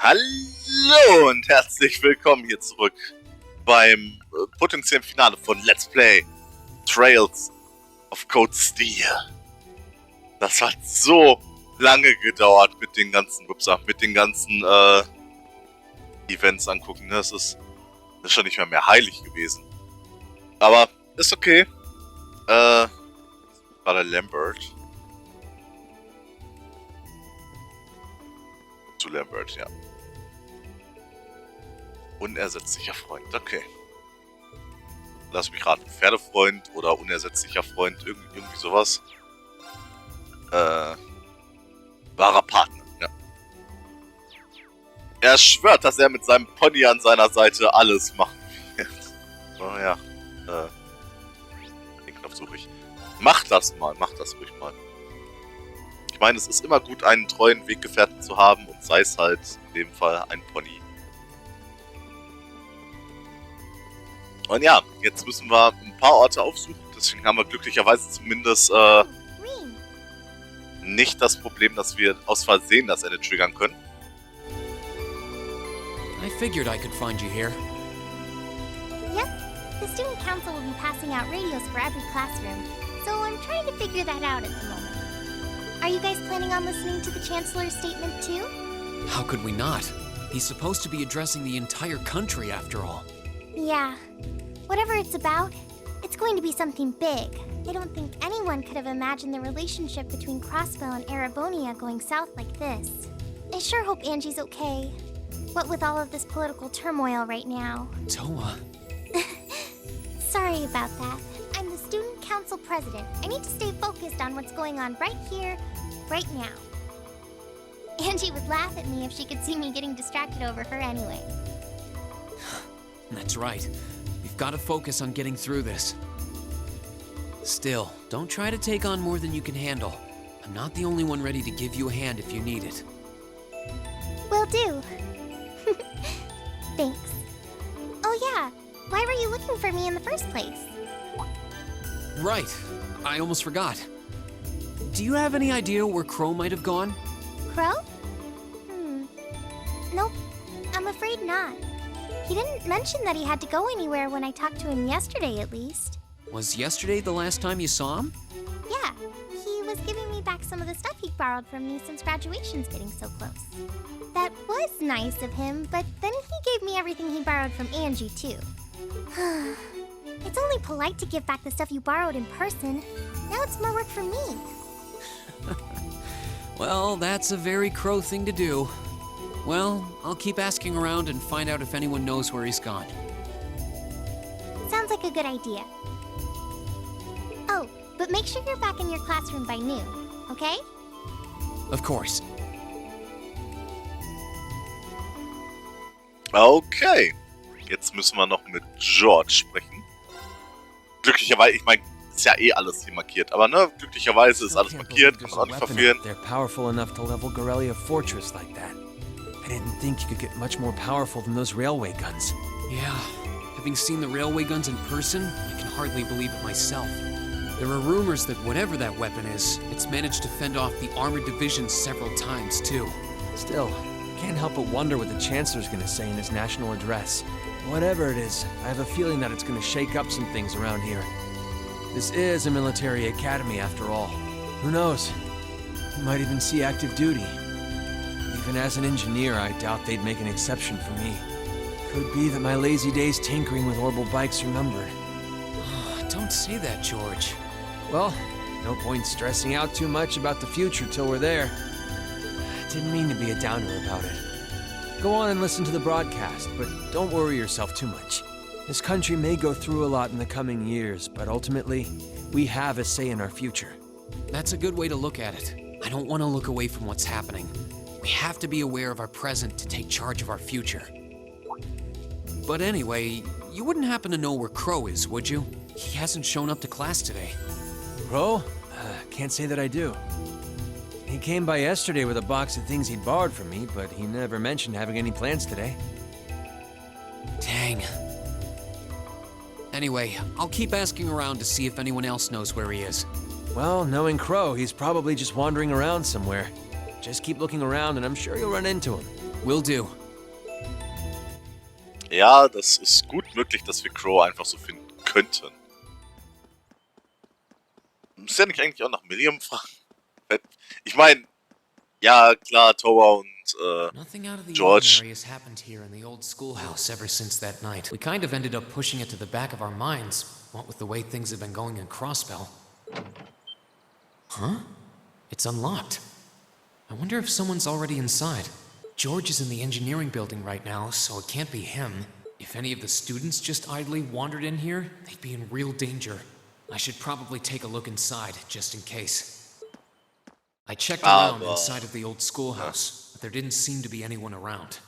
Hallo und herzlich willkommen hier zurück beim potenziellen Finale von Let's Play Trails of Cold Steel. Das hat so lange gedauert mit den ganzen Events angucken. Das ist schon nicht mehr heilig gewesen. Aber ist okay. War der Lambert. Zu Lambert, ja. Unersetzlicher Freund, okay. Lass mich raten, Pferdefreund oder unersetzlicher Freund, irgendwie sowas. Wahrer Partner, ja. Er schwört, dass er mit seinem Pony an seiner Seite alles machen wird. Oh ja, den Knopf suche ich. Mach das ruhig mal. Ich meine, es ist immer gut, einen treuen Weggefährten zu haben und sei es halt in dem Fall ein Pony. Und ja, jetzt müssen wir ein paar Orte aufsuchen, deswegen haben wir glücklicherweise zumindest nicht das Problem, dass wir aus Versehen das Ende triggern können. I figured I could find you here. Yep, the student council will be passing out radios for every classroom, so I'm trying to figure that out at the moment. Are you guys planning on listening to the Chancellor's statement too? How could we not? He's supposed to be addressing the entire country after all. Yeah. Whatever it's about, it's going to be something big. I don't think anyone could have imagined the relationship between Crossbell and Arabonia going south like this. I sure hope Angie's okay. What with all of this political turmoil right now. Toa. Sorry about that. I'm the student council president. I need to stay focused on what's going on right here, right now. Angie would laugh at me if she could see me getting distracted over her anyway. That's right. We've got to focus on getting through this. Still, don't try to take on more than you can handle. I'm not the only one ready to give you a hand if you need it. Will do. Thanks. Oh yeah, why were you looking for me in the first place? Right. I almost forgot. Do you have any idea where Crow might have gone? Crow? Nope, I'm afraid not. He didn't mention that he had to go anywhere when I talked to him yesterday, at least. Was yesterday the last time you saw him? Yeah, he was giving me back some of the stuff he borrowed from me since graduation's getting so close. That was nice of him, but then he gave me everything he borrowed from Angie, too. It's only polite to give back the stuff you borrowed in person. Now it's more work for me. Well, that's a very Crow thing to do. Well, I'll keep asking around and find out if anyone knows where he's gone. Sounds like a good idea. Oh, but make sure you're back in your classroom by noon, okay? Of course. Okay, jetzt müssen wir noch mit George sprechen. Glücklicherweise, ich meine, ist ja eh alles hier markiert, aber ne, glücklicherweise ist alles markiert, kann man auch nicht verfehlen. They're powerful enough to level Gorelia Fortress like that. I didn't think you could get much more powerful than those railway guns. Yeah, having seen the railway guns in person, I can hardly believe it myself. There are rumors that whatever that weapon is, it's managed to fend off the armored divisions several times, too. Still, I can't help but wonder what the Chancellor's gonna say in his national address. Whatever it is, I have a feeling that it's gonna shake up some things around here. This is a military academy, after all. Who knows? We might even see active duty. Even as an engineer, I doubt they'd make an exception for me. Could be that my lazy days tinkering with orbital bikes are numbered. Don't say that, George. Well, no point stressing out too much about the future till we're there. Didn't mean to be a downer about it. Go on and listen to the broadcast, but don't worry yourself too much. This country may go through a lot in the coming years, but ultimately, we have a say in our future. That's a good way to look at it. I don't want to look away from what's happening. We have to be aware of our present to take charge of our future. But anyway, you wouldn't happen to know where Crow is, would you? He hasn't shown up to class today. Crow? Can't say that I do. He came by yesterday with a box of things he'd borrowed from me, but he never mentioned having any plans today. Dang. Anyway, I'll keep asking around to see if anyone else knows where he is. Well, knowing Crow, he's probably just wandering around somewhere. Just keep looking around and I'm sure you'll run into him. Will do. Ja, das ist gut möglich, dass wir Crow einfach so finden könnten. Muss ja nicht eigentlich auch nach Milliam fragen? Ich meine, ja klar, Toa und Nothing out of the George. ordinary has happened here in the old schoolhouse ever since that night. We kind of ended up pushing it to the back of our minds, what with the way things have been going in Crosspell. Huh? It's unlocked. I wonder if someone's already inside. George is in the engineering building right now, so it can't be him. If any of the students just idly wandered in here, they'd be in real danger. I should probably take a look inside, just in case. I checked around inside of the old schoolhouse, but there didn't seem to be anyone around.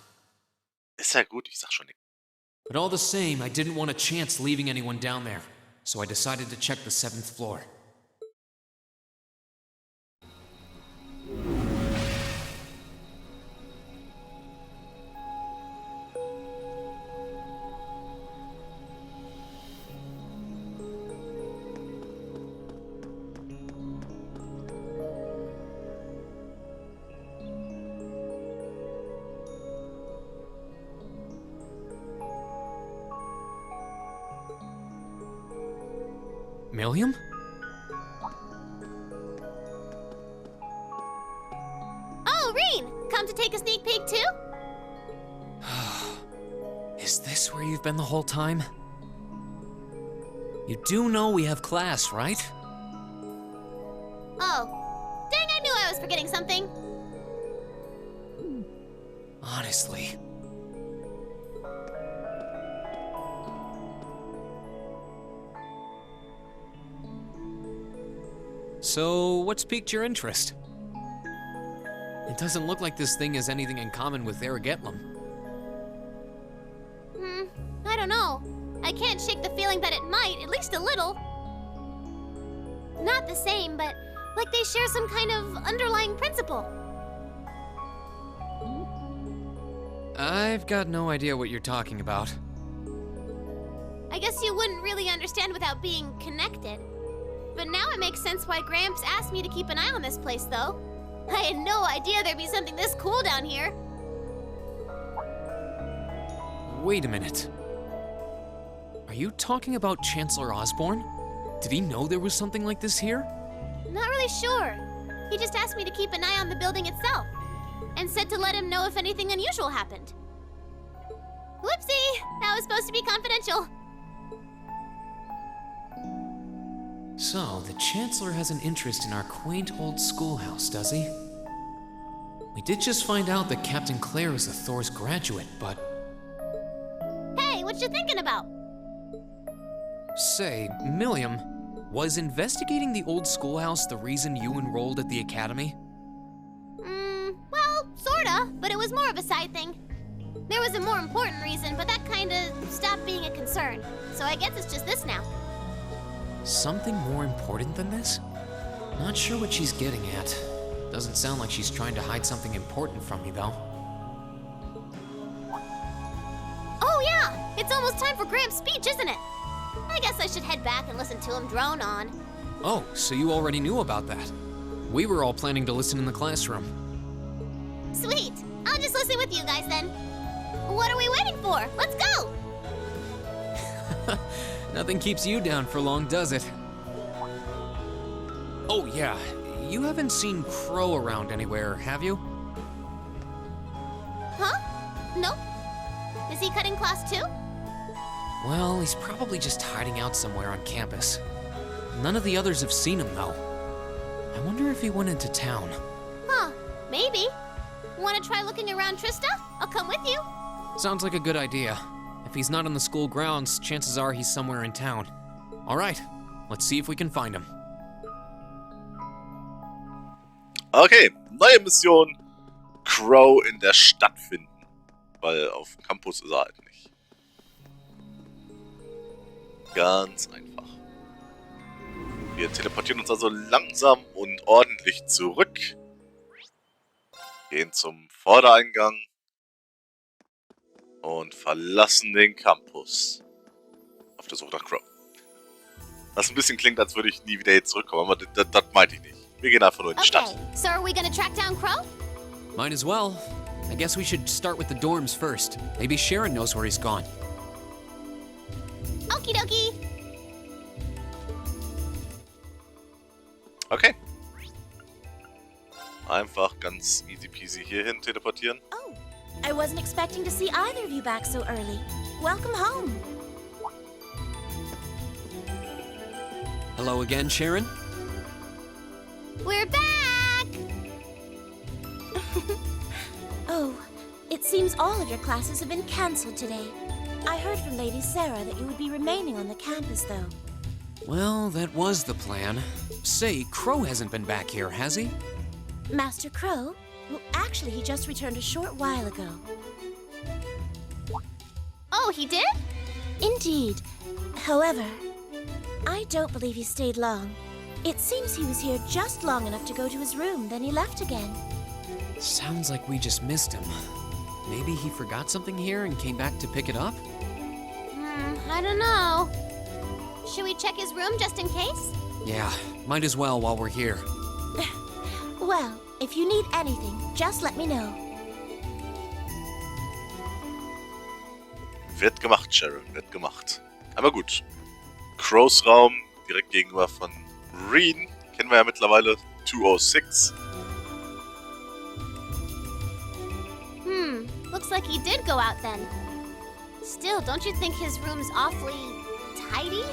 Ist ja gut, ich sag schon nichts. But all the same, I didn't want a chance leaving anyone down there, so I decided to check the 7th floor. Milliam? Oh, Reen! Come to take a sneak peek too? Is this where you've been the whole time? You do know we have class, right? Oh. Dang, I knew I was forgetting something. Honestly. So, what's piqued your interest? It doesn't look like this thing has anything in common with Eragetlam. I don't know. I can't shake the feeling that it might, at least a little. Not the same, but like they share some kind of underlying principle. I've got no idea what you're talking about. I guess you wouldn't really understand without being connected. But now it makes sense why Gramps asked me to keep an eye on this place, though. I had no idea there'd be something this cool down here. Wait a minute. Are you talking about Chancellor Osborne? Did he know there was something like this here? Not really sure. He just asked me to keep an eye on the building itself, and said to let him know if anything unusual happened. Whoopsie! That was supposed to be confidential. So, the Chancellor has an interest in our quaint old schoolhouse, does he? We did just find out that Captain Claire is a Thor's graduate, but... Hey, what you thinking about? Say, Milliam, was investigating the old schoolhouse the reason you enrolled at the academy? Well, sorta, but it was more of a side thing. There was a more important reason, but that kinda stopped being a concern. So I guess it's just this now. Something more important than this? Not sure what she's getting at. Doesn't sound like she's trying to hide something important from me, though. Oh yeah! It's almost time for Gramps' speech, isn't it? I guess I should head back and listen to him drone on. Oh, so you already knew about that. We were all planning to listen in the classroom. Sweet! I'll just listen with you guys then. What are we waiting for? Let's go! Nothing keeps you down for long, does it? Oh yeah, you haven't seen Crow around anywhere, have you? Huh? Nope. Is he cutting class too? Well, he's probably just hiding out somewhere on campus. None of the others have seen him, though. I wonder if he went into town. Huh, maybe. Wanna try looking around, Trista? I'll come with you. Sounds like a good idea. If he's not on the school grounds, chances are he's somewhere in town. All right, let's see if we can find him. Okay, neue Mission. Crow in der Stadt finden. Weil auf dem Campus ist er halt nicht. Ganz einfach. Wir teleportieren uns also langsam und ordentlich zurück. Gehen zum Vordereingang. Und verlassen den Campus. Auf der Suche nach Crow. Was ein bisschen klingt, als würde ich nie wieder hier zurückkommen, aber das meinte ich nicht. Wir gehen einfach nur in die Stadt. So are we gonna track down Crow? Might as well. I guess we should start with the dorms first. Maybe Sharon knows where he's gone. Okie dokie. Okay. Einfach ganz easy peasy hierhin teleportieren. Oh, I wasn't expecting to see either of you back so early. Welcome home. Hello again, Sharon? We're back! Oh, it seems all of your classes have been cancelled today. I heard from Lady Sarah that you would be remaining on the campus, though. Well, that was the plan. Say, Crow hasn't been back here, has he? Master Crow? Well, actually, he just returned a short while ago. Oh, he did? Indeed. However, I don't believe he stayed long. It seems he was here just long enough to go to his room, then he left again. Sounds like we just missed him. Maybe he forgot something here and came back to pick it up? I don't know. Should we check his room just in case? Yeah, might as well while we're here. Well, if you need anything, just let me know. Wird gemacht, Sharon, wird gemacht. Aber gut. Crows Raum, direkt gegenüber von Reen. Kennen wir ja mittlerweile. 206. Looks like he did go out then. Still, don't you think his room's awfully tidy?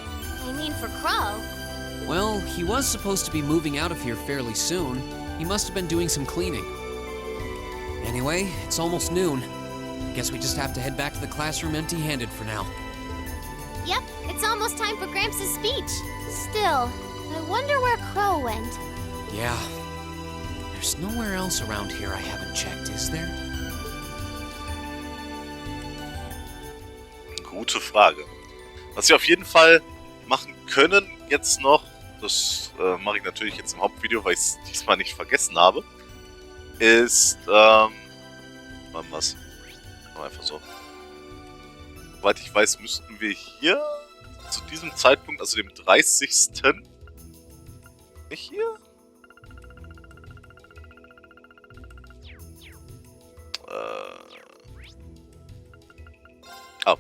I mean, for Crow. Well, he was supposed to be moving out of here fairly soon. He must have been doing some cleaning. Anyway, it's almost noon. Guess we just have to head back to the classroom empty-handed for now. Yep, it's almost time for Gramps' speech. Still, I wonder where Crow went. Yeah. There's nowhere else around here I haven't checked, is there? Gute Frage. Was wir auf jeden Fall machen können jetzt noch, das mache ich natürlich jetzt im Hauptvideo, weil ich es diesmal nicht vergessen habe, ist, was? Einfach so. Soweit ich weiß, müssten wir hier zu diesem Zeitpunkt, also dem 30. Nicht hier?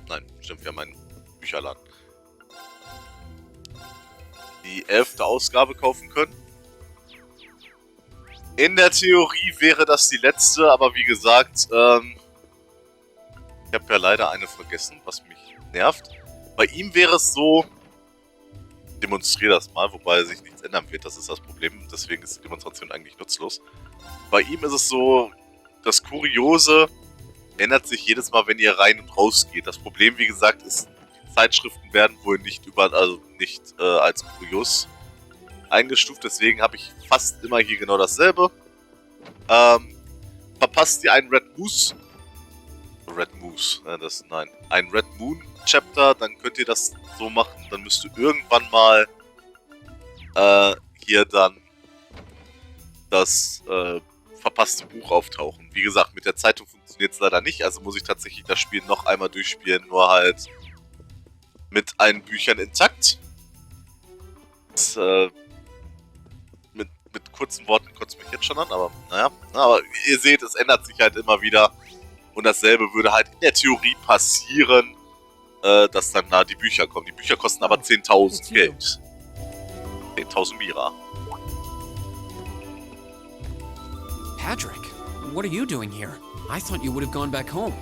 Nein, stimmt, wir haben einen Bücherladen. Die 11. Ausgabe kaufen können. In der Theorie wäre das die letzte, aber wie gesagt, ich habe ja leider eine vergessen, was mich nervt. Bei ihm wäre es so, ich demonstriere das mal, wobei sich nichts ändern wird, das ist das Problem, deswegen ist die Demonstration eigentlich nutzlos. Bei ihm ist es so, das Kuriose ändert sich jedes Mal, wenn ihr rein und raus geht. Das Problem, wie gesagt, ist, die Zeitschriften werden wohl nicht nicht als kurios eingestuft, deswegen habe ich fast immer hier genau dasselbe. Verpasst ihr einen Red Moon Chapter, dann könnt ihr das so machen, dann müsst ihr irgendwann mal hier dann das verpasste Buch auftauchen. Wie gesagt, mit der Zeitung funktioniert es leider nicht, also muss ich tatsächlich das Spiel noch einmal durchspielen, nur halt mit allen Büchern intakt. Mit kurzen Worten kotzt mich jetzt schon an, aber naja. Aber ihr seht, es ändert sich halt immer wieder. Und dasselbe würde halt in der Theorie passieren, dass dann da die Bücher kommen. Die Bücher kosten aber 10.000 Geld. 10.000 Mira. Patrick, what are you doing here? I thought you would have gone back home.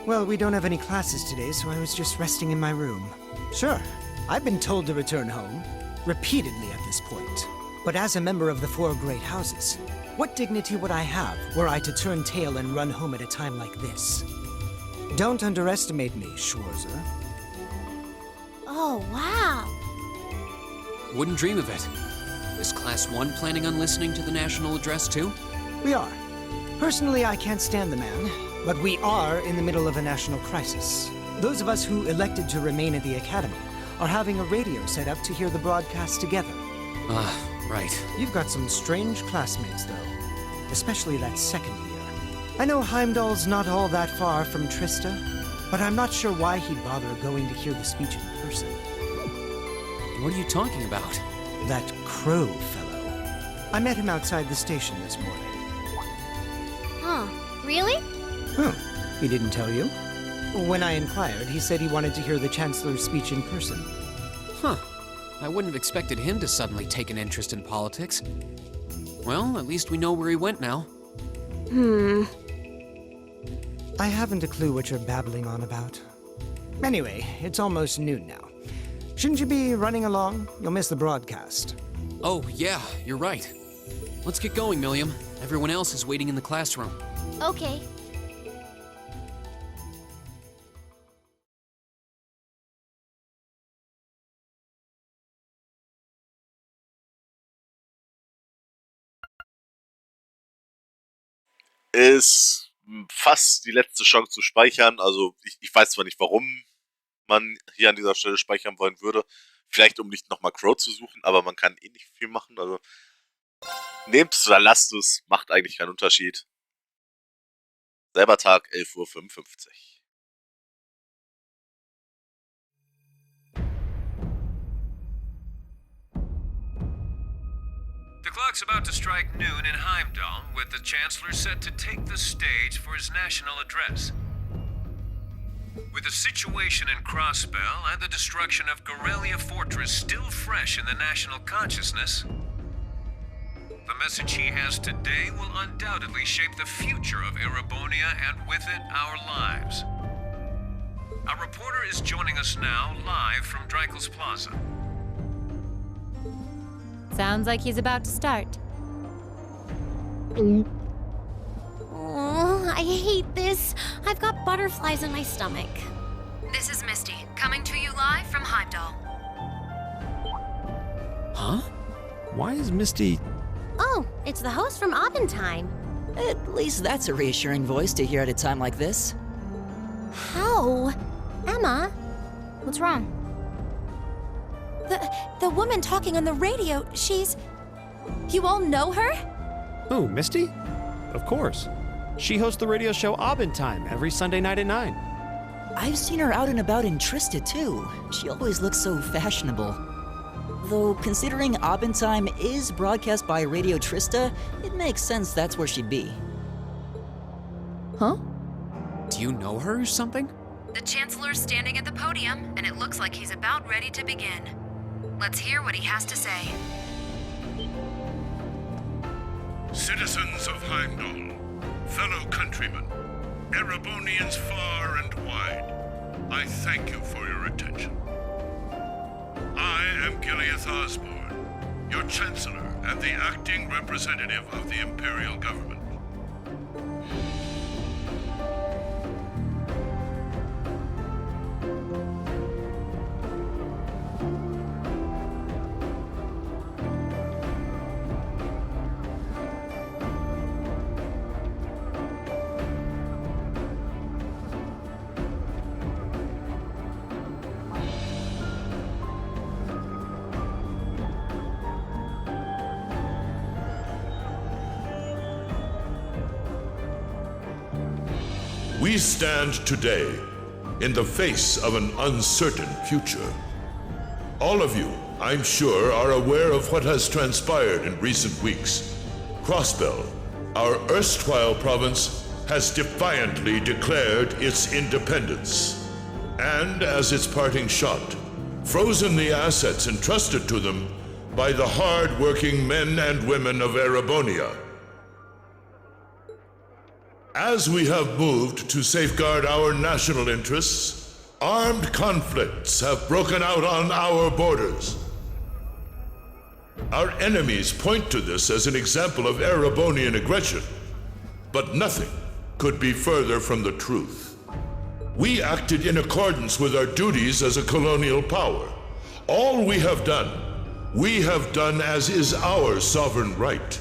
Well, we don't have any classes today, so I was just resting in my room. Sure, I've been told to return home, repeatedly at this point. But as a member of the four great houses, what dignity would I have were I to turn tail and run home at a time like this? Don't underestimate me, Schwarzer. Oh, wow. Wouldn't dream of it. Is Class 1 planning on listening to the national address too? We are. Personally, I can't stand the man, but we are in the middle of a national crisis. Those of us who elected to remain at the Academy are having a radio set up to hear the broadcast together. Right. You've got some strange classmates, though. Especially that second year. I know Heimdall's not all that far from Trista, but I'm not sure why he'd bother going to hear the speech in person. What are you talking about? That Crow fellow. I met him outside the station this morning. Huh, really? Oh, he didn't tell you? When I inquired, he said he wanted to hear the Chancellor's speech in person. Huh. I wouldn't have expected him to suddenly take an interest in politics. Well, at least we know where he went now. I haven't a clue what you're babbling on about. Anyway, it's almost noon now. Shouldn't you be running along? You'll miss the broadcast. Oh, yeah, you're right. Let's get going, Milliam. Everyone else is waiting in the classroom. Okay. Ist fast die letzte Chance zu speichern. Also ich weiß zwar nicht, warum man hier an dieser Stelle speichern wollen würde. Vielleicht, um nicht nochmal Crow zu suchen, aber man kann eh nicht viel machen. Also nehmt es oder lasst es, macht eigentlich keinen Unterschied. Selber Tag, 11:55 Uhr. The clock's about to strike noon in Heimdall, with the Chancellor set to take the stage for his national address. With the situation in Crossbell and the destruction of Gorelia Fortress still fresh in the national consciousness, the message he has today will undoubtedly shape the future of Erebonia and with it, our lives. Our reporter is joining us now live from Dreikel's Plaza. Sounds like he's about to start. Oh, I hate this. I've got butterflies in my stomach. This is Misty, coming to you live from Heimdall. Huh? Why is Misty... Oh, it's the host from Abendtime. At least that's a reassuring voice to hear at a time like this. How? Emma? What's wrong? The woman talking on the radio, she's... You all know her? Who, Misty? Of course. She hosts the radio show Abendtime every Sunday night at 9. I've seen her out and about in Trista, too. She always looks so fashionable. Though, considering Abendtime is broadcast by Radio Trista, it makes sense that's where she'd be. Huh? Do you know her or something? The Chancellor's standing at the podium, and it looks like he's about ready to begin. Let's hear what he has to say. Citizens of Heimdall, fellow countrymen, Erebonians far and wide, I thank you for your attention. I am Gileath Osborne, your Chancellor and the acting representative of the Imperial Government. We stand today in the face of an uncertain future. All of you, I'm sure, are aware of what has transpired in recent weeks. Crossbell, our erstwhile province, has defiantly declared its independence, and as its parting shot, frozen the assets entrusted to them by the hard-working men and women of Erebonia. As we have moved to safeguard our national interests, armed conflicts have broken out on our borders. Our enemies point to this as an example of Erebonian aggression, but nothing could be further from the truth. We acted in accordance with our duties as a colonial power. All we have done as is our sovereign right.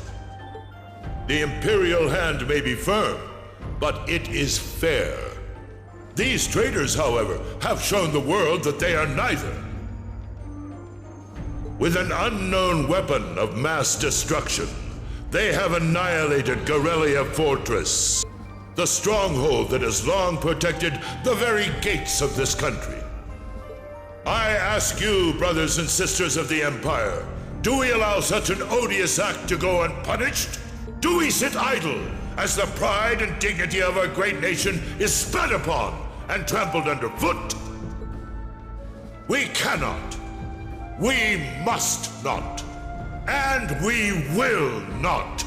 The imperial hand may be firm, but it is fair. These traitors, however, have shown the world that they are neither. With an unknown weapon of mass destruction, they have annihilated Gorelia Fortress, the stronghold that has long protected the very gates of this country. I ask you, brothers and sisters of the Empire, do we allow such an odious act to go unpunished? Do we sit idle as the pride and dignity of our great nation is spat upon and trampled underfoot. We cannot, we must not, and we will not.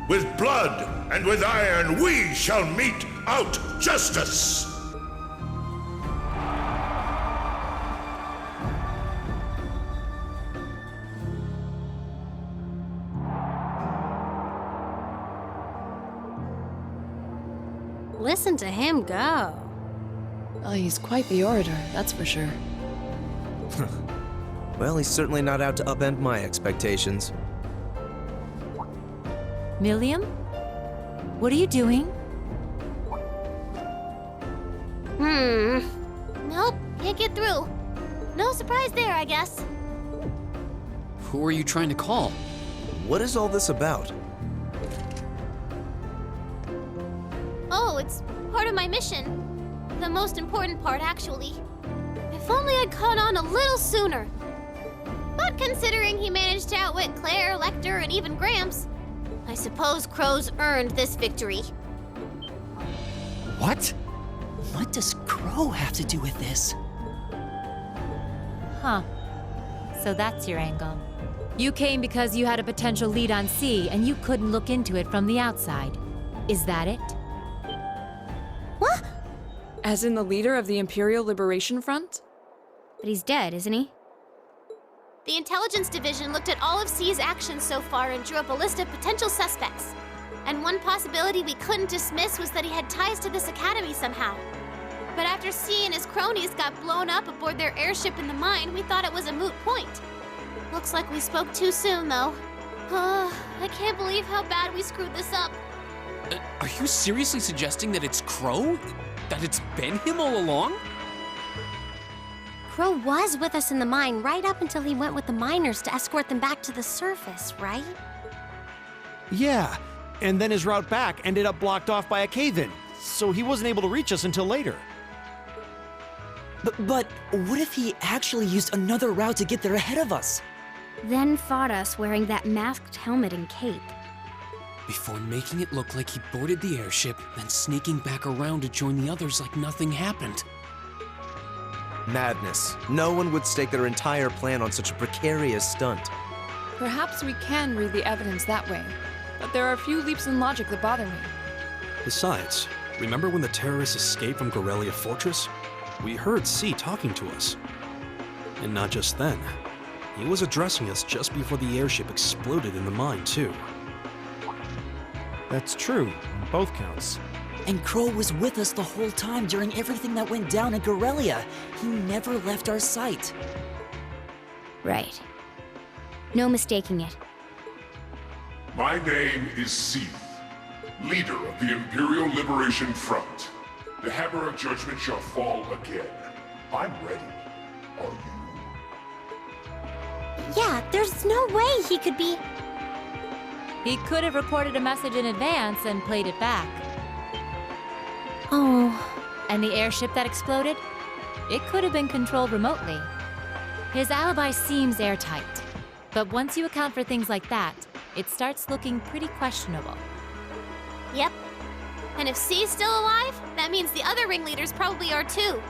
With blood and with iron we shall mete out justice. Listen to him go. Oh, he's quite the orator, that's for sure. Well, he's certainly not out to upend my expectations. Milliam? What are you doing? Nope, can't get through. No surprise there, I guess. Who are you trying to call? What is all this about? Oh, it's part of my mission. The most important part, actually. If only I'd caught on a little sooner. But considering he managed to outwit Claire, Lecter, and even Gramps, I suppose Crow's earned this victory. What? What does Crow have to do with this? Huh. So that's your angle. You came because you had a potential lead on C and you couldn't look into it from the outside. Is that it? What? As in the leader of the Imperial Liberation Front? But he's dead, isn't he? The Intelligence Division looked at all of C's actions so far and drew up a list of potential suspects. And one possibility we couldn't dismiss was that he had ties to this academy somehow. But after C and his cronies got blown up aboard their airship in the mine, we thought it was a moot point. Looks like we spoke too soon, though. I can't believe how bad we screwed this up. Are you seriously suggesting that it's Crow? That it's been him all along? Crow was with us in the mine right up until he went with the miners to escort them back to the surface, right? Yeah, and then his route back ended up blocked off by a cave-in, so he wasn't able to reach us until later. But what if he actually used another route to get there ahead of us? Then fought us wearing that masked helmet and cape. Before making it look like he boarded the airship, then sneaking back around to join the others like nothing happened. Madness. No one would stake their entire plan on such a precarious stunt. Perhaps we can read the evidence that way, but there are a few leaps in logic that bother me. Besides, remember when the terrorists escaped from Gorelia Fortress? We heard C talking to us. And not just then. He was addressing us just before the airship exploded in the mine, too. That's true, on both counts. And Crow was with us the whole time during everything that went down in Gorelia. He never left our sight. Right. No mistaking it. My name is C, leader of the Imperial Liberation Front. The hammer of judgment shall fall again. I'm ready. Are you? Yeah, there's no way he could be... He could have recorded a message in advance and played it back. Oh. And the airship that exploded? It could have been controlled remotely. His alibi seems airtight. But once you account for things like that, it starts looking pretty questionable. Yep. And if C's still alive, that means the other ringleaders probably are too.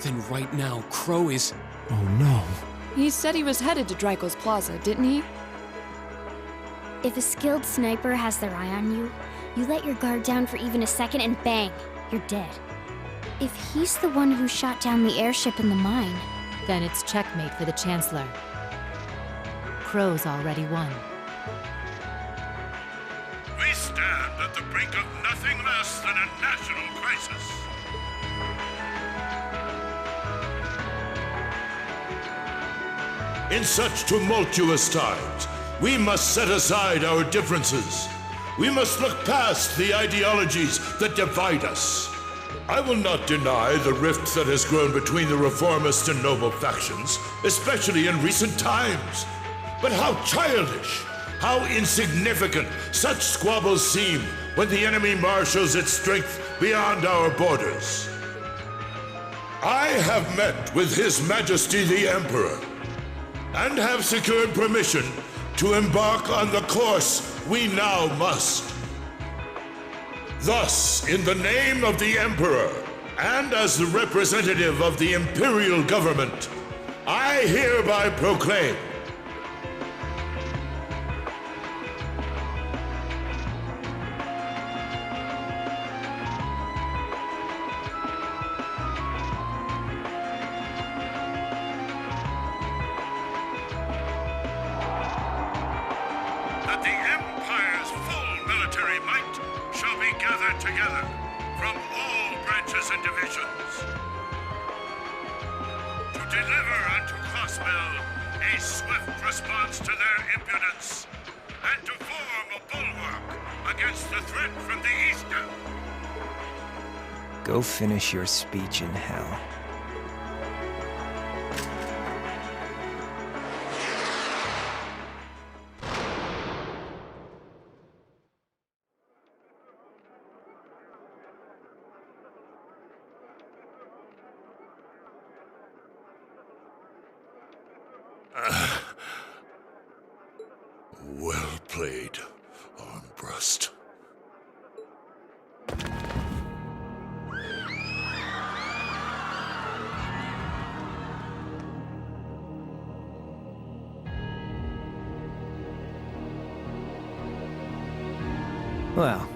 Then right now, Crow is... Oh no. He said he was headed to Draco's Plaza, didn't he? If a skilled sniper has their eye on you, you let your guard down for even a second and bang, you're dead. If he's the one who shot down the airship in the mine... Then it's checkmate for the Chancellor. Crow's already won. We stand at the brink of nothing less than a national crisis. In such tumultuous times, we must set aside our differences. We must look past the ideologies that divide us. I will not deny the rift that has grown between the reformist and noble factions, especially in recent times. But how childish, how insignificant such squabbles seem when the enemy marshals its strength beyond our borders. I have met with His Majesty the Emperor, and have secured permission to embark on the course we now must. Thus, in the name of the Emperor, and as the representative of the Imperial Government, I hereby proclaim that the Empire's full military might shall be gathered together from all branches and divisions to deliver unto Crossbell a swift response to their impudence and to form a bulwark against the threat from the east. Go finish your speech in hell. Well played, Armbrust. Well,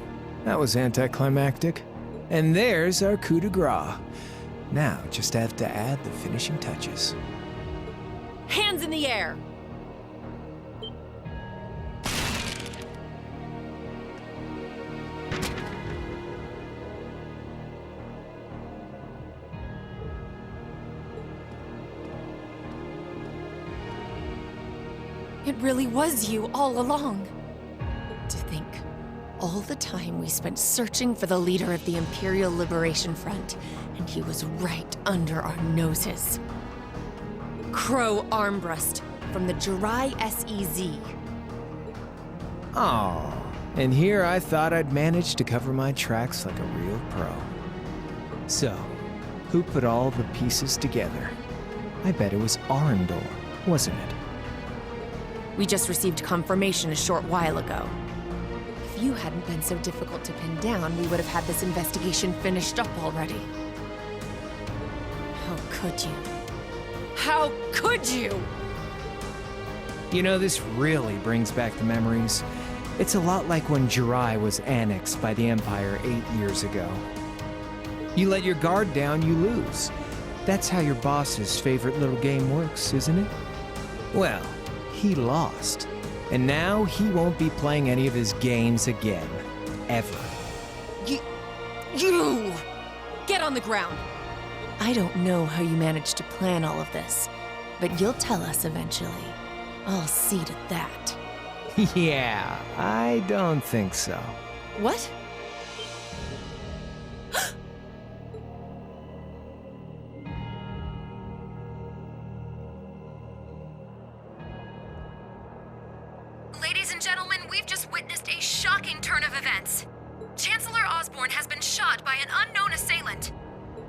that was anticlimactic. And there's our coup de grace. Now, just have to add the finishing touches. Hands in the air! It really was you all along. To think, all the time we spent searching for the leader of the Imperial Liberation Front, and he was right under our noses. Crow Armbrust from the Jirai SEZ. Oh, and here I thought I'd managed to cover my tracks like a real pro. So, who put all the pieces together? I bet it was Arundel, wasn't it? We just received confirmation a short while ago. If you hadn't been so difficult to pin down, we would have had this investigation finished up already. How could you? How could you? You know, this really brings back the memories. It's a lot like when Jirai was annexed by the Empire 8 years ago. You let your guard down, you lose. That's how your boss's favorite little game works, isn't it? Well, he lost. And now he won't be playing any of his games again. Ever. You! Get on the ground! I don't know how you managed to plan all of this, but you'll tell us eventually. I'll see to that. Yeah, I don't think so. What? Ladies and gentlemen, we've just witnessed a shocking turn of events. Chancellor Osborne has been shot by an unknown assailant.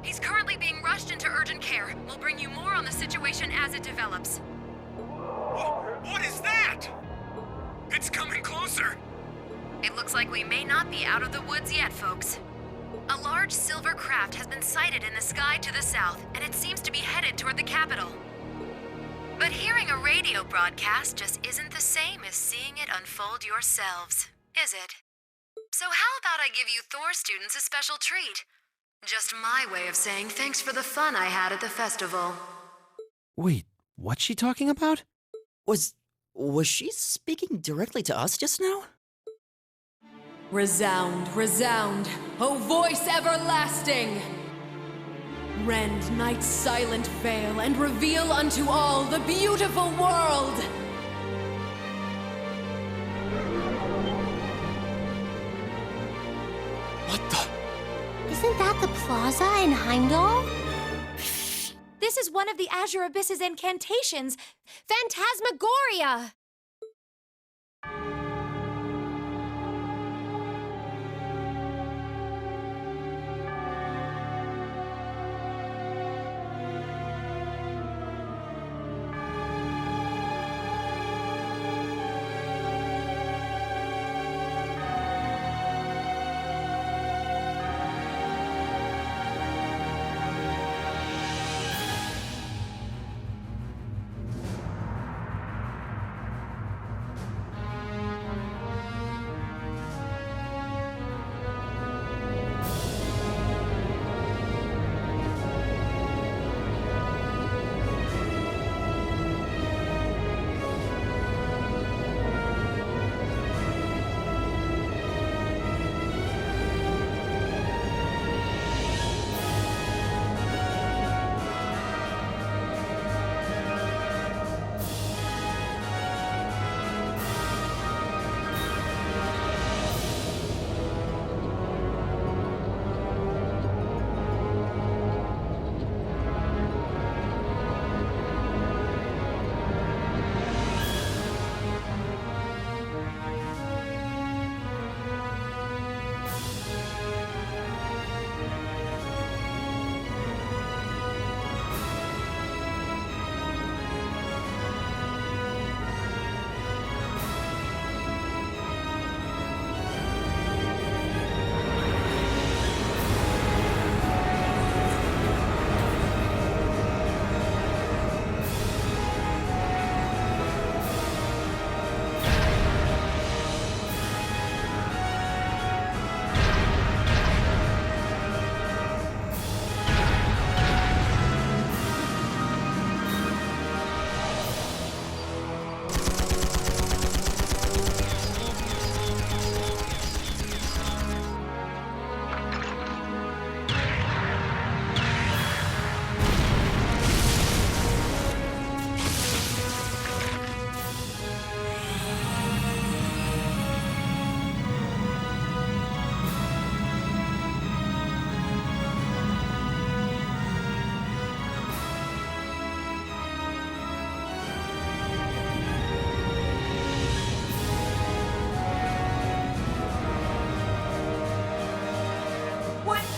He's currently being rushed into urgent care. We'll bring you more on the situation as it develops. What is that? It's coming closer. It looks like we may not be out of the woods yet, folks. A large silver craft has been sighted in the sky to the south, and it seems to be headed toward the capital. But hearing a radio broadcast just isn't the same as seeing it unfold yourselves, is it? So how about I give you Thor students a special treat? Just my way of saying thanks for the fun I had at the festival. Wait, what's she talking about? Was she speaking directly to us just now? Resound, resound, O voice everlasting! Rend night's silent veil and reveal unto all the beautiful world! What the? Isn't that the plaza in Heimdall? This is one of the Azure Abyss's incantations, Phantasmagoria!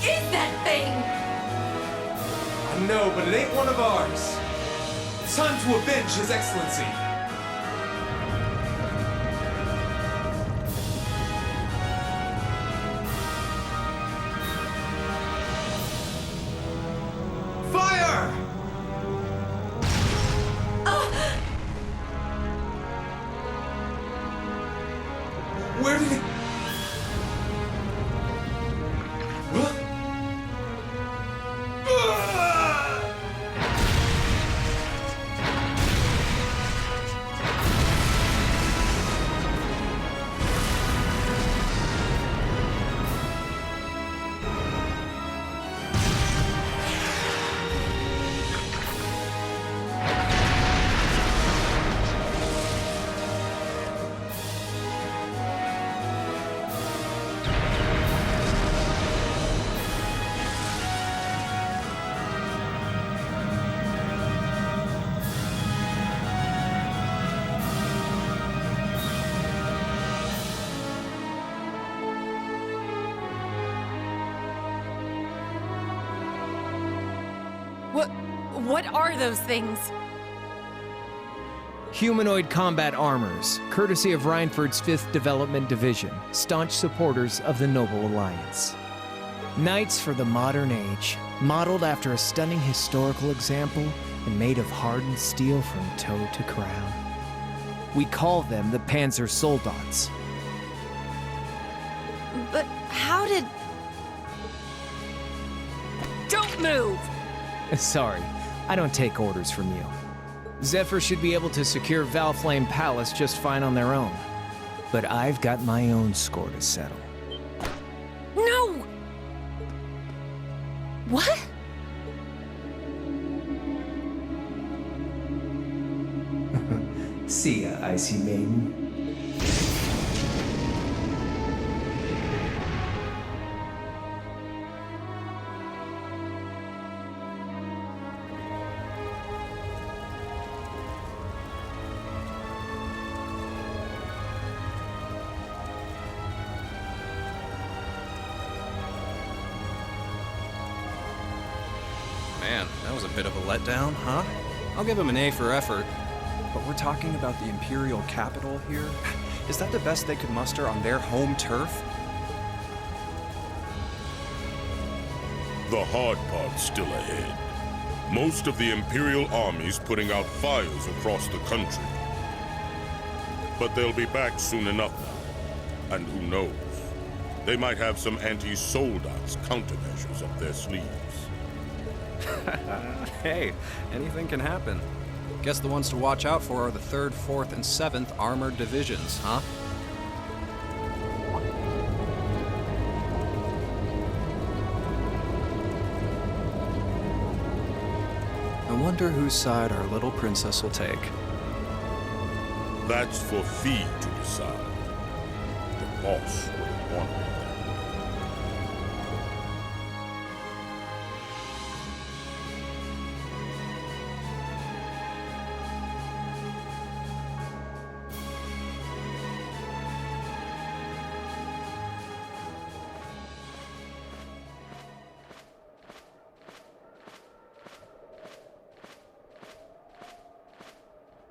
is that thing? I know, but it ain't one of ours. It's time to avenge His Excellency. Fire! Where did it... What are those things? Humanoid combat armors, courtesy of Reinford's 5th Development Division, staunch supporters of the Noble Alliance. Knights for the modern age, modeled after a stunning historical example and made of hardened steel from toe to crown. We call them the Panzer Soldats. But how did... Don't move! Sorry, I don't take orders from you. Zephyr should be able to secure Valflame Palace just fine on their own. But I've got my own score to settle. No! What? See ya, Icy Maiden. Man, that was a bit of a letdown, huh? I'll give him an A for effort. But we're talking about the Imperial capital here? Is that the best they could muster on their home turf? The hard part's still ahead. Most of the Imperial army's putting out fires across the country. But they'll be back soon enough now. And who knows? They might have some anti-Soldats countermeasures up their sleeves. Hey, anything can happen. Guess the ones to watch out for are the 3rd, 4th, and 7th Armored Divisions, huh? I wonder whose side our little princess will take. That's for Fee to decide. The boss will want it.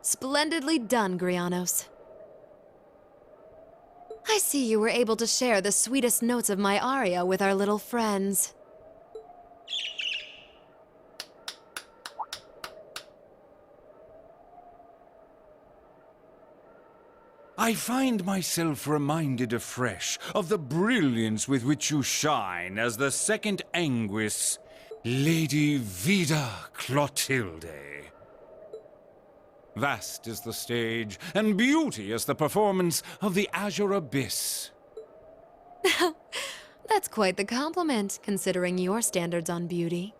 Splendidly done, Grianos. I see you were able to share the sweetest notes of my aria with our little friends. I find myself reminded afresh of the brilliance with which you shine as the second Anguis, Lady Vida Clotilde. Vast is the stage, and beauteous the performance of the Azure Abyss. That's quite the compliment, considering your standards on beauty.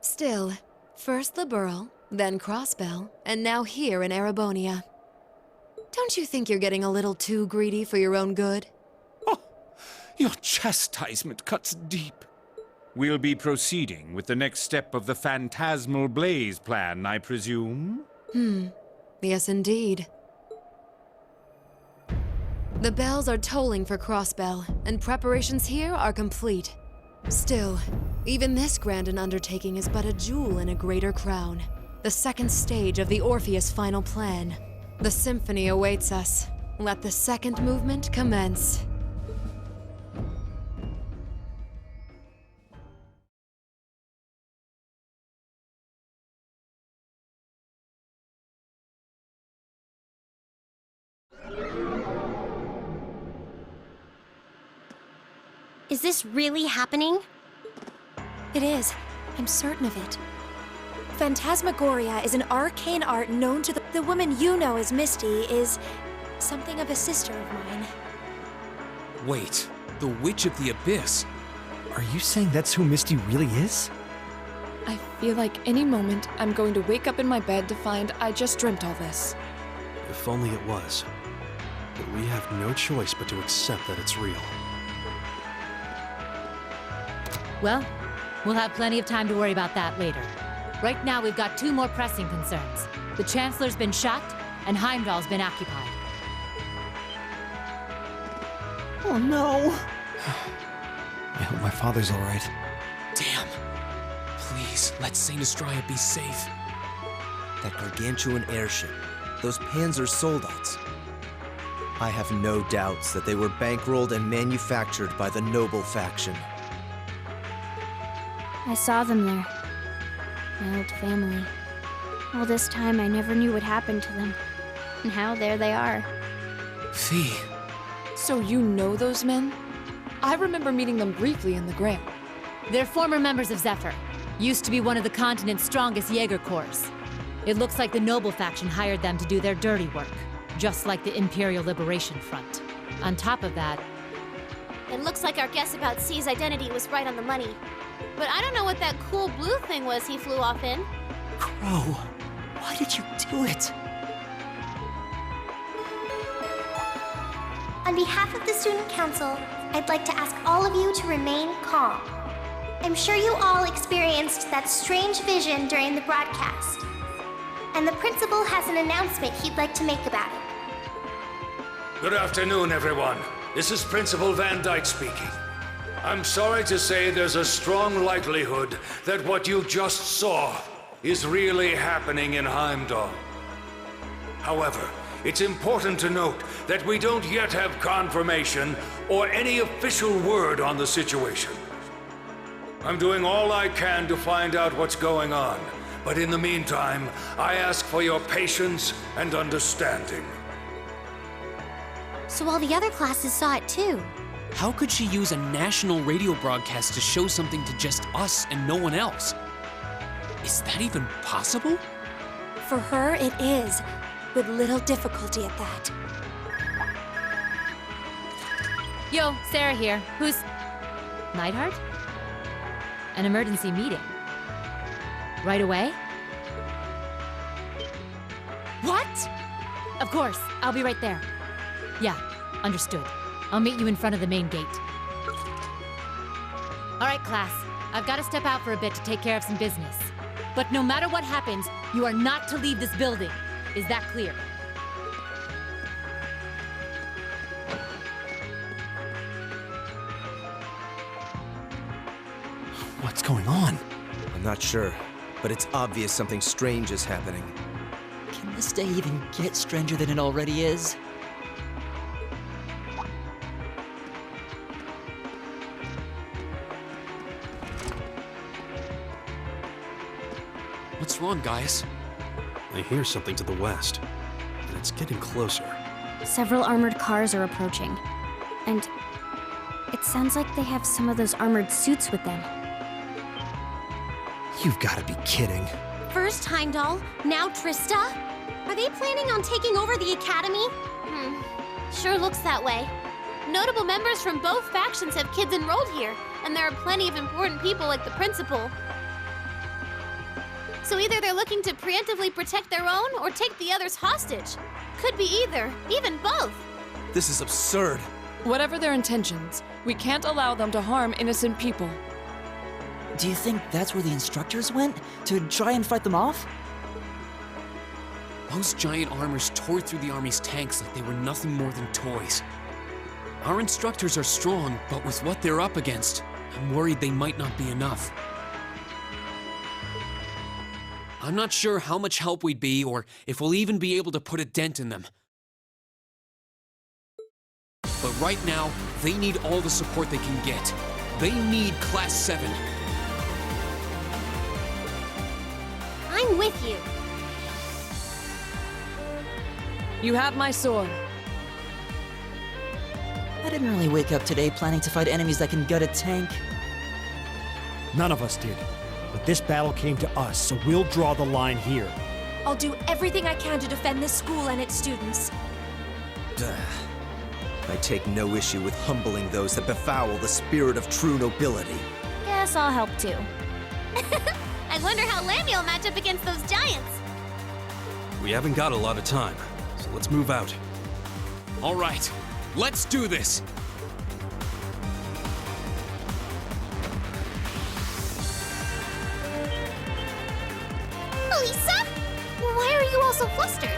Still, first the Burl, then Crossbell, and now here in Erebonia. Don't you think you're getting a little too greedy for your own good? Your chastisement cuts deep. We'll be proceeding with the next step of the Phantasmal Blaze plan, I presume? Yes, indeed. The bells are tolling for Crossbell, and preparations here are complete. Still, even this grand an undertaking is but a jewel in a greater crown. The second stage of the Orpheus final plan. The symphony awaits us. Let the second movement commence. Is this really happening? It is. I'm certain of it. Phantasmagoria is an arcane art known to the woman you know as Misty is something of a sister of mine. Wait, the Witch of the Abyss? Are you saying that's who Misty really is? I feel like any moment I'm going to wake up in my bed to find I just dreamt all this. If only it was. But we have no choice but to accept that it's real. Well, we'll have plenty of time to worry about that later. Right now, we've got two more pressing concerns. The Chancellor's been shot, and Heimdall's been occupied. Oh no! I hope my father's alright. Damn. Please, let Saint Astraea be safe. That gargantuan airship. Those Panzer soldats. I have no doubts that they were bankrolled and manufactured by the noble faction. I saw them there. My old family. All this time I never knew what happened to them. Now there they are. Fee. So you know those men? I remember meeting them briefly in the Grail. They're former members of Zephyr. Used to be one of the continent's strongest Jaeger corps. It looks like the noble faction hired them to do their dirty work. Just like the Imperial Liberation Front. On top of that... It looks like our guess about C's identity was right on the money. But I don't know what that cool blue thing was he flew off in. Crow, why did you do it? On behalf of the Student Council, I'd like to ask all of you to remain calm. I'm sure you all experienced that strange vision during the broadcast. And the principal has an announcement he'd like to make about it. Good afternoon, everyone. This is Principal Van Dyke speaking. I'm sorry to say there's a strong likelihood that what you just saw is really happening in Heimdall. However, it's important to note that we don't yet have confirmation or any official word on the situation. I'm doing all I can to find out what's going on, but in the meantime, I ask for your patience and understanding. So all the other classes saw it too. How could she use a national radio broadcast to show something to just us and no one else? Is that even possible? For her, it is, with little difficulty at that. Yo, Sarah here. Who's... Neidhart? An emergency meeting. Right away? What? Of course, I'll be right there. Yeah, understood. I'll meet you in front of the main gate. All right, class. I've got to step out for a bit to take care of some business. But no matter what happens, you are not to leave this building. Is that clear? What's going on? I'm not sure, but it's obvious something strange is happening. Can this day even get stranger than it already is? What's wrong, guys? I hear something to the west, and it's getting closer. Several armored cars are approaching. And it sounds like they have some of those armored suits with them. You've got to be kidding. First Heimdall, now Trista? Are they planning on taking over the Academy? Sure looks that way. Notable members from both factions have kids enrolled here, and there are plenty of important people like the principal. So either they're looking to preemptively protect their own or take the others hostage. Could be either, even both. This is absurd. Whatever their intentions, we can't allow them to harm innocent people. Do you think that's where the instructors went? To try and fight them off? Those giant armors tore through the army's tanks like they were nothing more than toys. Our instructors are strong, but with what they're up against, I'm worried they might not be enough. I'm not sure how much help we'd be, or if we'll even be able to put a dent in them. But right now, they need all the support they can get. They need Class 7. I'm with you. You have my sword. I didn't really wake up today planning to fight enemies that can gut a tank. None of us did. But this battle came to us, so we'll draw the line here. I'll do everything I can to defend this school and its students. I take no issue with humbling those that befoul the spirit of true nobility. Guess I'll help too. I wonder how Lamy will match up against those giants. We haven't got a lot of time, so let's move out. All right, let's do this. Lisa? Why are you all so flustered?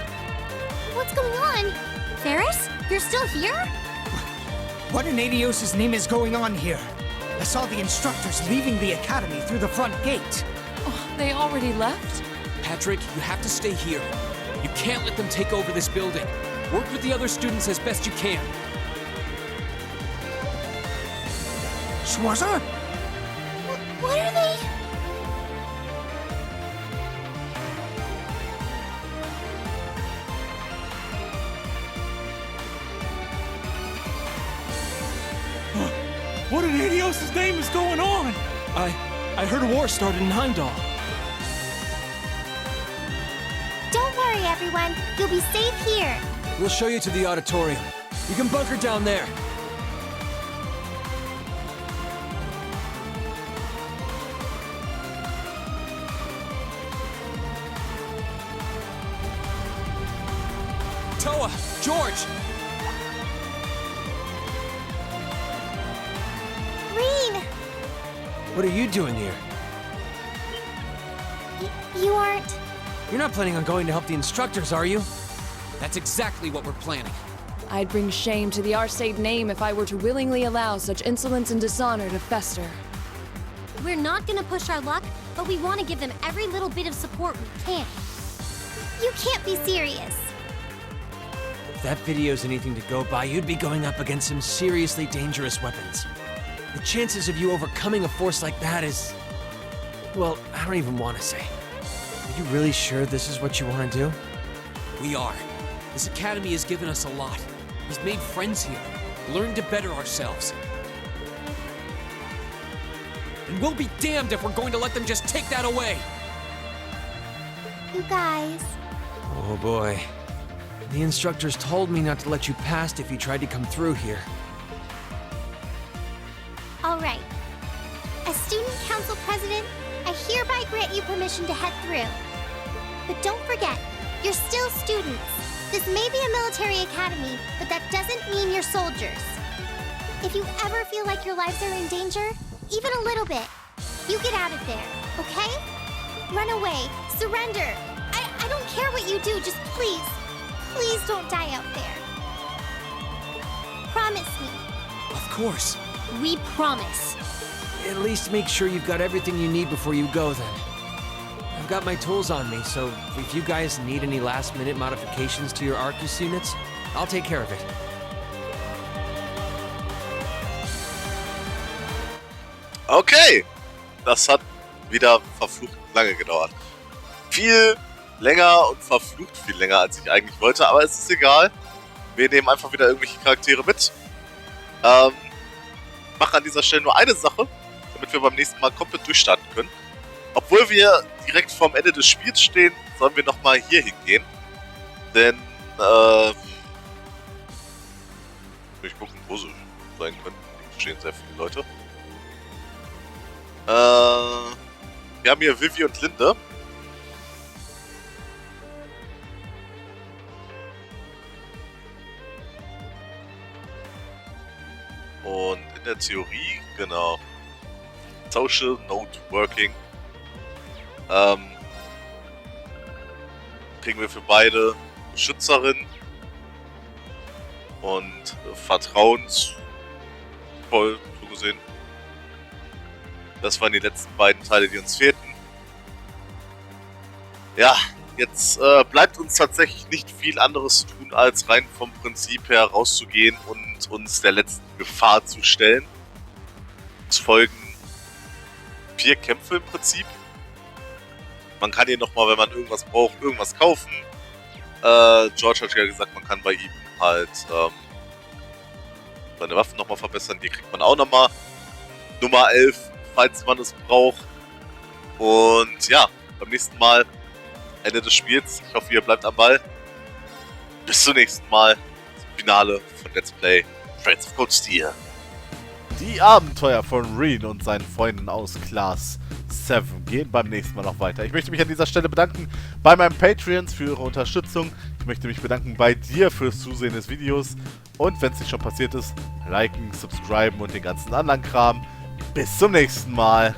What's going on? Ferris? You're still here? What in Adios' name is going on here? I saw the instructors leaving the academy through the front gate. Oh, they already left? Patrick, you have to stay here. You can't let them take over this building. Work with the other students as best you can. Schwarzer? What are they? What in Adios' name is going on? I heard a war started in Heimdall. Don't worry, everyone. You'll be safe here. We'll show you to the auditorium. You can bunker down there. Toa! George! Reen! What are you doing here? You aren't... You're not planning on going to help the instructors, are you? That's exactly what we're planning. I'd bring shame to the Arcade name if I were to willingly allow such insolence and dishonor to fester. We're not gonna push our luck, but we want to give them every little bit of support we can. You can't be serious. If that video's anything to go by, you'd be going up against some seriously dangerous weapons. The chances of you overcoming a force like that is... well, I don't even want to say. Are you really sure this is what you want to do? We are. This academy has given us a lot. We've made friends here, learned to better ourselves. And we'll be damned if we're going to let them just take that away! You guys... Oh boy. The instructors told me not to let you past if you tried to come through here. All right. As Student Council President, I hereby grant you permission to head through. But don't forget, you're still students. This may be a military academy, but that doesn't mean you're soldiers. If you ever feel like your lives are in danger, even a little bit, you get out of there, okay? Run away, surrender. I don't care what you do, just please don't die out there. Promise me. Of course. We promise. At least make sure you've got everything you need before you go then. I've got my tools on me, so if you guys need any last-minute modifications to your Arcus units, I'll take care of it. Okay, das hat wieder verflucht lange gedauert. Viel länger und verflucht viel länger, als ich eigentlich wollte, aber es ist egal. Wir nehmen einfach wieder irgendwelche Charaktere mit. Mache an dieser Stelle nur eine Sache, damit wir beim nächsten Mal komplett durchstarten können. Obwohl wir direkt vorm Ende des Spiels stehen, sollen wir nochmal hier hingehen. Denn, ich gucken, wo sie sein können. Hier stehen sehr viele Leute. Wir haben hier Vivi und Linde. Und in der Theorie, genau, Social Networking, kriegen wir für beide Beschützerin und vertrauensvoll, so gesehen. Das waren die letzten beiden Teile, die uns fehlten. Ja, jetzt bleibt uns tatsächlich nicht viel anderes zu tun, als rein vom Prinzip her rauszugehen und uns der letzten Gefahr zu stellen. Es folgen 4 Kämpfe im Prinzip. Man kann hier nochmal, wenn man irgendwas braucht, irgendwas kaufen. George hat ja gesagt, man kann bei ihm halt seine Waffen nochmal verbessern. Die kriegt man auch nochmal. Nummer 11, falls man es braucht. Und ja, beim nächsten Mal Ende des Spiels. Ich hoffe, ihr bleibt am Ball. Bis zum nächsten Mal. Zum Finale von Let's Play Friends of Cold Steel. Die Abenteuer von Reen und seinen Freunden aus Class 7 gehen beim nächsten Mal noch weiter. Ich möchte mich an dieser Stelle bedanken bei meinen Patreons für ihre Unterstützung. Ich möchte mich bedanken bei dir fürs Zusehen des Videos. Und wenn es nicht schon passiert ist, liken, subscriben und den ganzen anderen Kram. Bis zum nächsten Mal.